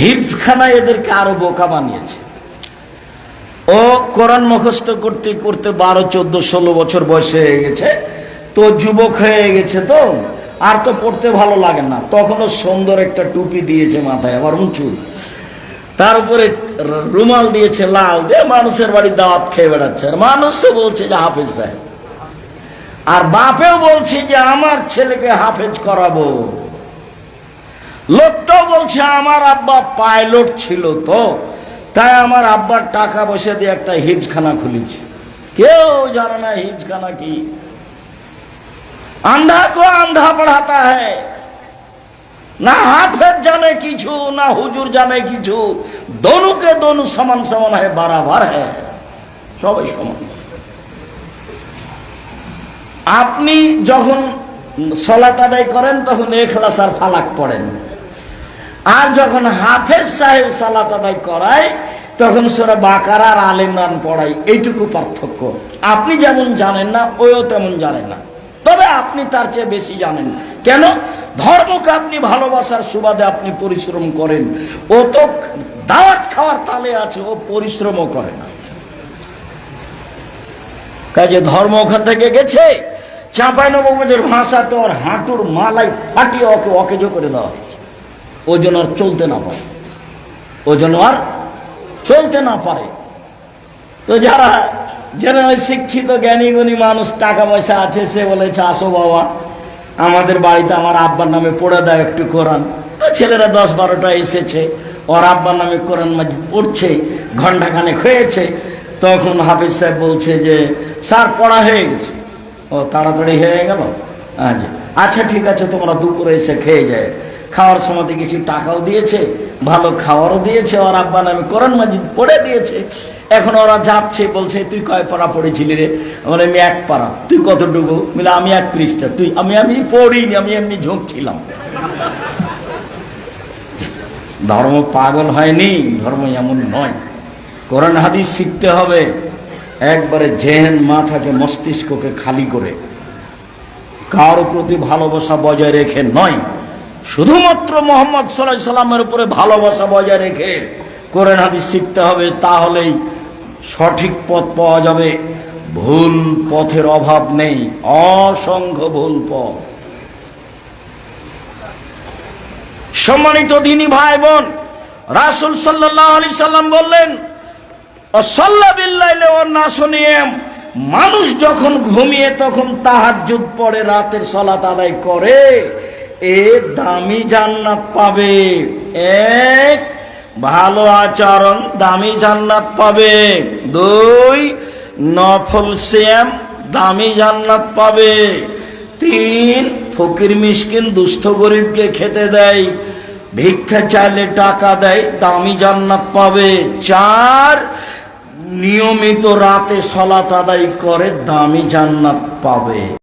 হিফজখানা এদেরকে আরো বোকা বানিয়েছে। ও কোরআন মুখস্থ করতে করতে 12, 14, 16 বছর বয়সে হয়ে গেছে, তো যুবক হয়ে গেছে, তো আর তো পড়তে ভালো লাগে না। তখনও সুন্দর একটা টুপি দিয়েছে মাথায়, আবার উঁচু, তার উপরে রুমাল দিয়েছে লাল দিয়ে, মানুষের বাড়ি দাওয়াত খেয়ে বেড়াচ্ছে। আর মানুষও বলছে যে হাফেজ সাহেব, আর বাপেও বলছে যে আমার ছেলেকে হাফেজ করাবো। লোকটাও বলছে আমার আব্বা পাইলট ছিল, তো তাই আমার আব্বার টাকা পয়সা দিয়ে একটা হিফজখানা খুলেছি। কেউ জানে না হিফজখানা কি। আন্ধা কো আন্ধা পড়াতা হ্যায়, না হাফেজ জানে কিছু, না হুজুর জানে কিছু। দোনো কে দোনো সমান সমান হয়, বরাবর হ্যায়, সবাই সমান। আপনি যখন সালাত আদায় করেন তখন ইখলাস আর ফালাক পড়েন, আর যখন হাফেজ সাহেব সালাত আদায় করায় তখন সূরা বাকারা আর আলে ইমরান পড়াই। এইটুকু পার্থক্য। আপনি যেমন জানেন না, ওও তেমন জানেন না, তবে আপনি তার চেয়ে বেশি জানেন। কেন? ধর্মকে আপনি ভালোবাসার সুবাদে আপনি পরিশ্রম করেন। ও তো দাওয়াত খাওয়ার তালে আছে, ও পরিশ্রমও করে না। কাজে ধর্ম ওখান থেকে গেছে। চাঁপাইনবাবগঞ্জের ভাষাতে ওর হাঁটুর মালাই ফাটিয়ে ওকে অকেজো করে দেওয়া হয়েছে, ও যেন আর চলতে না পারে, ও যেন আর চলতে না পারে। তো যারা শিক্ষিত জ্ঞানী গুণী মানুষ, টাকা পয়সা আছে, সে বলেছে আসো বাবা আমাদের বাড়িতে আমার আব্বার নামে পড়ে দাও একটু কোরআন। তো ছেলেরা 10-12টা এসেছে, ওর আব্বার নামে কোরআন মাজিদ পড়ছে, ঘন্টাখানেক হয়েছে। তখন হাফিজ সাহেব বলছে যে স্যার পড়া হয়ে গেছে। ও তাড়াতাড়ি হয়ে গেল। আচ্ছা ঠিক আছে, তোমরা দুপুরে এসে খেয়ে যায়। খাওয়ার সময় কিছু টাকাও দিয়েছে, ভালো খাওয়ারও দিয়েছে, ওর আব্বা নামে কোরআন মাজিদ পড়ে দিয়েছে। এখন ওরা যাচ্ছে, বলছে তুই কয় পারা পড়েছিলি রে? বলে আমি 1 পারা। তুই কতটুকু? বলে আমি 1 পৃষ্ঠা। তুই? আমি পড়িনি, আমি এমনি ঝুঁকছিলাম। ধর্ম পাগল হয়নি, ধর্ম এমন নয়। কোরআন হাদিস শিখতে হবে একবারে জেহেন, মাথাকে, মস্তিষ্ককে খালি করে, কারো প্রতি ভালোবাসা বজায় রেখে নয়, শুধুমাত্র মুহাম্মদ সাল্লাল্লাহু আলাইহি সাল্লামের উপরে ভালোবাসা বজায় রেখে কোরআন হাদিস শিখতে হবে। তাহলেই সঠিক পথ পাওয়া যাবে। ভুল পথের অভাব নেই, অসংখ্য ভুল পথ। সম্মানিত দ্বীনি ভাই বোন, রাসূল সাল্লাল্লাহু আলাইহি সাল্লাম বললেন সাল্লা বিল্লাইলি ওয়ান নাসু নিয়াম, মানুষ যখন ঘুমিয়ে তখন তাহাজ্জুদ পড়ে, রাতের সালাত আদায় করে, এ দামি জান্নাত পাবে। 1, ভালো আচরণ, দামি জান্নাত পাবে। 2, নফল সিয়াম, দামি জান্নাত পাবে। 3, ফকির মিসকিন দুস্থ গরিবকে খেতে দেয়, ভিক্ষা চাইলে টাকা দেয়, দামি জান্নাত পাবে। 4, নিয়মিত রাতে সালাত আদায় করে, দামি জান্নাত পাবে।